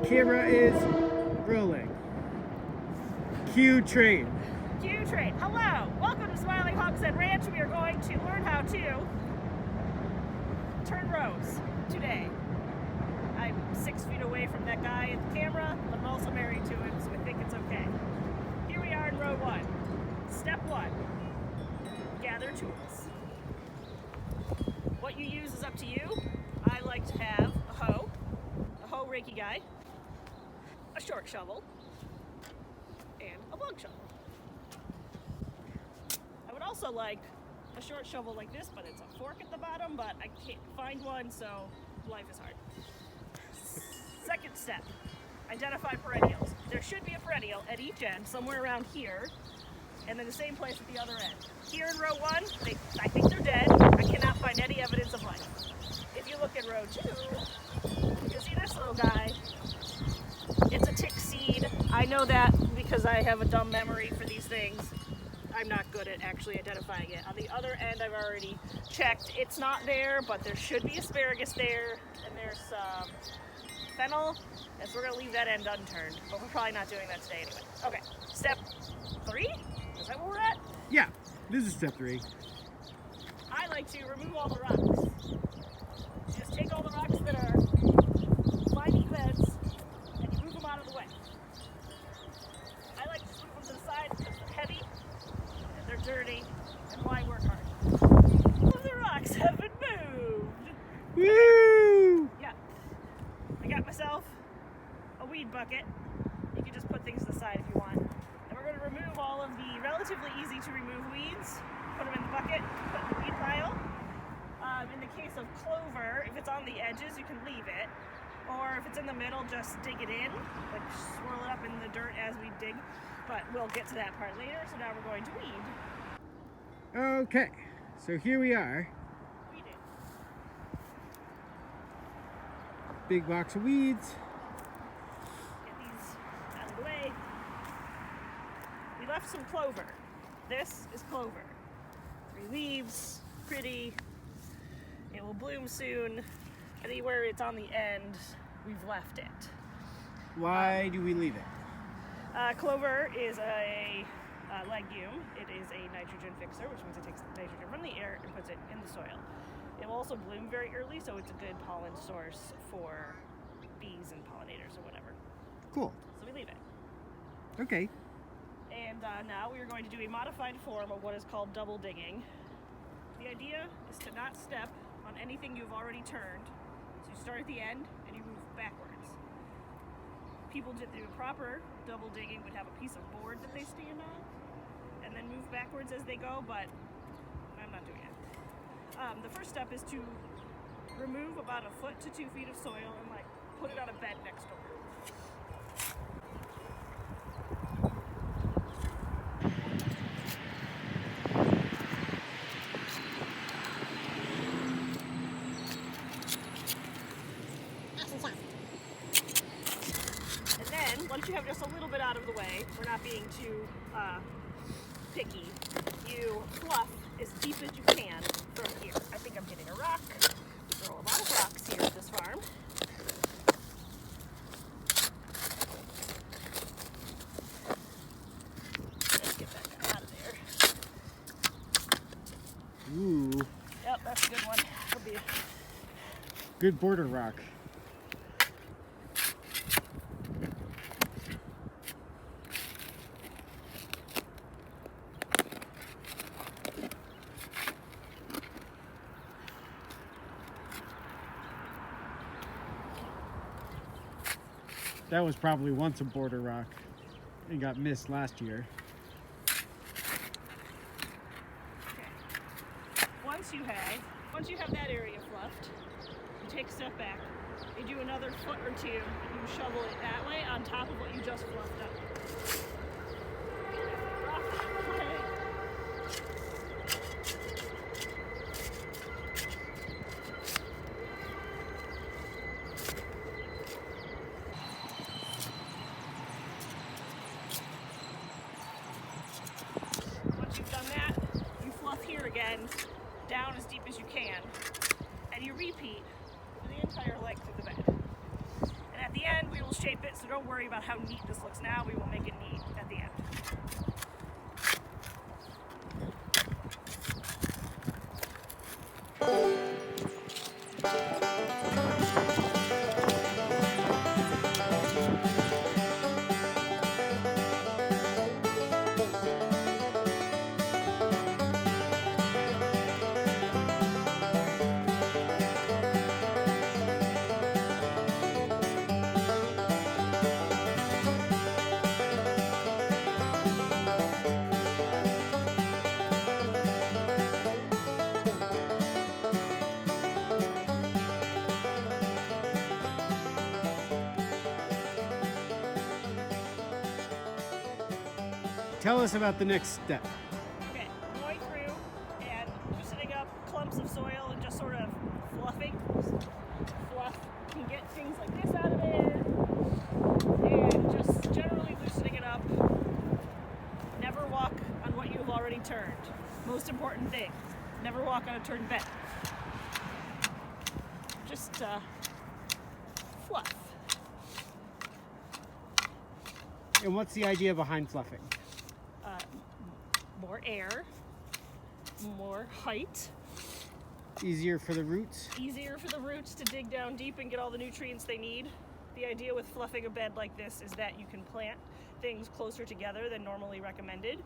Camera is rolling. Cue train. Cue train. Hello. Welcome to Smiling Hogshead Ranch. We are going to learn how to turn rows today. I'm 6 feet away from that guy at the camera, but I'm also married to him, so I think it's okay. Here we are in row 1. Step 1. Gather tools. What you use is up to you. I like to have a hoe reiki guy, a short shovel, and a long shovel. I would also like a short shovel like this, but it's a fork at the bottom, but I can't find one, so life is hard. Second step, identify perennials. There should be a perennial at each end, somewhere around here, and then the same place at the other end. Here in row 1, I think they're dead. I cannot find any evidence of life. If you look at row 2, you see this little guy. It's a tick seed. I know that because I have a dumb memory for these things. I'm not good at actually identifying it. On the other end, I've already checked. It's not there, but there should be asparagus there, and there's some fennel, and so we're gonna leave that end unturned, but we're probably not doing that today anyway. Okay, step 3? Is that where we're at? Yeah, this is step 3. I like to remove all the rocks. Just take all the rocks that are lining the beds, and you move them out of the way. I like to just move them to the side because they're heavy, and they're dirty, and why work hard? All the rocks have been moved. Woo! Yeah. I got myself a weed bucket. You can just put things to the side if you want. And we're going to remove all of the relatively easy to remove weeds. Put them in the bucket, put in the weed pile. In the case of clover, if it's on the edges, you can leave it. Or if it's in the middle, just dig it in. Like swirl it up in the dirt as we dig. But we'll get to that part later, so now we're going to weed. Okay, so here we are. Weeding. Big box of weeds. Get these out of the way. We left some clover. This is clover. 3 leaves, pretty. It will bloom soon. Anywhere it's on the end, we've left it. Why do we leave it? Clover is a legume. It is a nitrogen fixer, which means it takes the nitrogen from the air and puts it in the soil. It will also bloom very early, so it's a good pollen source for bees and pollinators or whatever. Cool. So we leave it. Okay. And now we are going to do a modified form of what is called double digging. The idea is to not step on anything you've already turned. So you start at the end and you move backwards. People that do proper double digging would have a piece of board that they stand on and then move backwards as they go, but I'm not doing it. The first step is to remove about 1 foot to 2 feet of soil and put it on a bed next door. Once you have just a little bit out of the way, we're not being too picky, you fluff as deep as you can from here. I think I'm hitting a rock. We throw a lot of rocks here at this farm. Let's get that guy out of there. Ooh. Yep, that's a good one. That'll be Good border rock. That was probably once a border rock and got missed last year. okay. Once you have that area fluffed, you take a step back. You do another 1 foot or 2, and you shovel it that way on top of what you just fluffed up. Once you've done that, you fluff here again, down as deep as you can, and you repeat for the entire length of the bed. And at the end, we will shape don't worry about how neat this looks now. We will make it neat at the end. Tell us about the next step. Okay, going through and loosening up clumps of soil and just sort of fluffing. Fluff can get things like this out of it. And just generally loosening it up. Never walk on what you've already turned. Most important thing, never walk on a turned bed. Just fluff. And what's the idea behind fluffing? More air, more height. Easier for the roots? Easier for the roots to dig down deep and get all the nutrients they need. The idea with fluffing a bed like this is that you can plant things closer together than normally recommended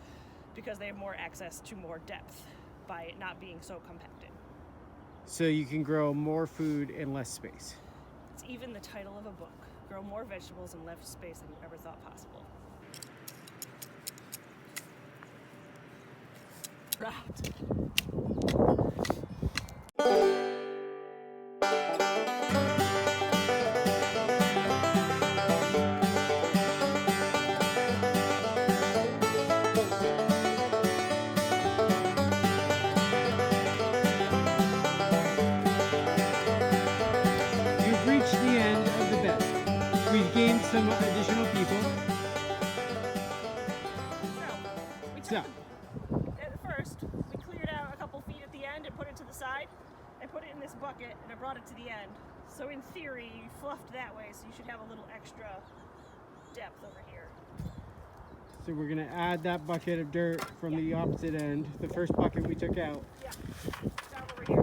because they have more access to more depth by it not being so compacted. So you can grow more food in less space. It's even the title of a book. Grow more vegetables in less space than you ever thought possible. Route. You've reached the end of the bed. We've gained some additional people. So. At first, we cleared out a couple feet at the end and put it to the side. I put it in this bucket and I brought it to the end. So in theory, you fluffed that way, so you should have a little extra depth over here. So we're gonna add that bucket of dirt from the opposite end, the first bucket we took out. Yeah, down over here.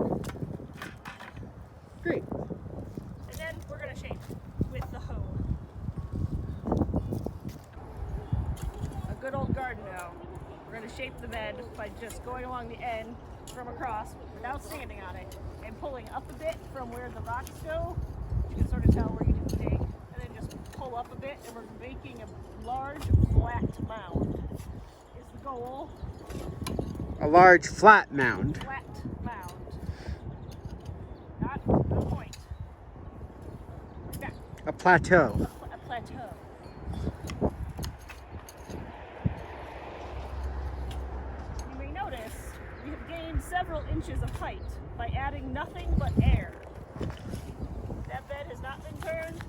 Great. And then we're gonna shape with the hoe. A good old garden hoe. We're going to shape the bed by just going along the end from across without standing on it and pulling up a bit from where the rocks go. You can sort of tell where you didn't dig. And then just pull up a bit and we're making a large flat mound is the goal. A large flat mound. Flat mound. Not a point. Like that. A plateau. A plateau. We have gained several inches of height by adding nothing but air. That bed has not been turned.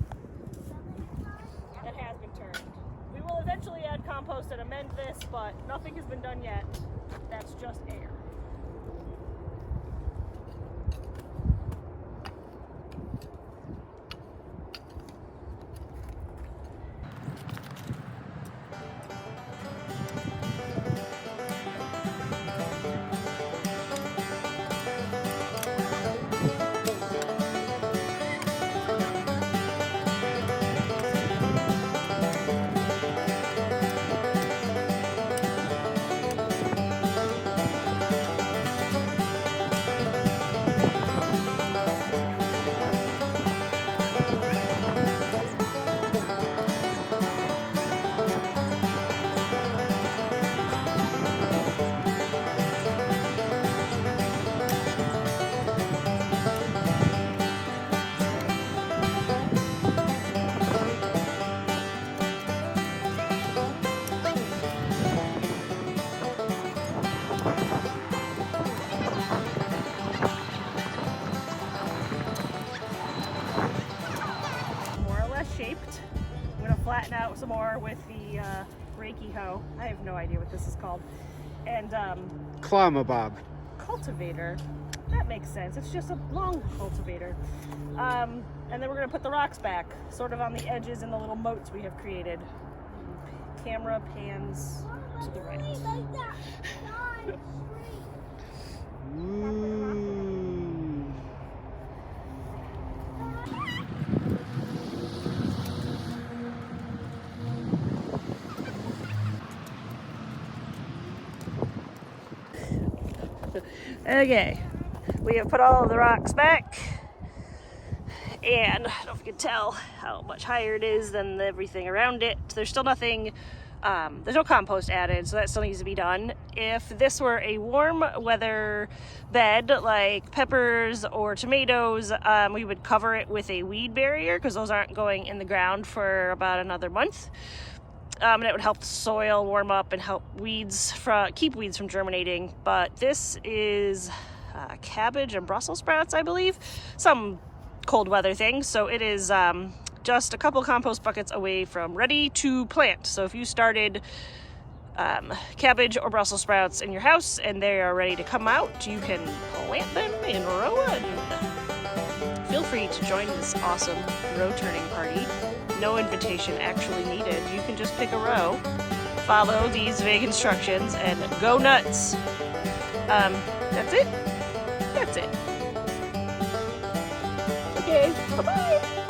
That has been turned. We will eventually add compost and amend this, but nothing has been done yet. That's just air. Shaped. I'm going to flatten out some more with the Reiki hoe. I have no idea what this is called. And Clawma bob. cultivator. That makes sense. It's just a long cultivator. And then we're going to put the rocks back, sort of on the edges and the little moats we have created. Camera pans to the right. Ooh. Okay, we have put all of the rocks back, and I don't know if you can tell how much higher it is than everything around it. There's still nothing, there's no compost added, so that still needs to be done. If this were a warm weather bed like peppers or tomatoes, we would cover it with a weed barrier because those aren't going in the ground for about another month. And it would help the soil warm up and help keep weeds from germinating. But this is cabbage and Brussels sprouts, I believe, some cold weather thing. So it is just a couple compost buckets away from ready to plant. So if you started cabbage or Brussels sprouts in your house and they are ready to come out, you can plant them in Rowan. Feel free to join this awesome row turning party. No invitation actually needed. You can just pick a row, follow these vague instructions, and go nuts. That's it. That's it. Okay, bye-bye.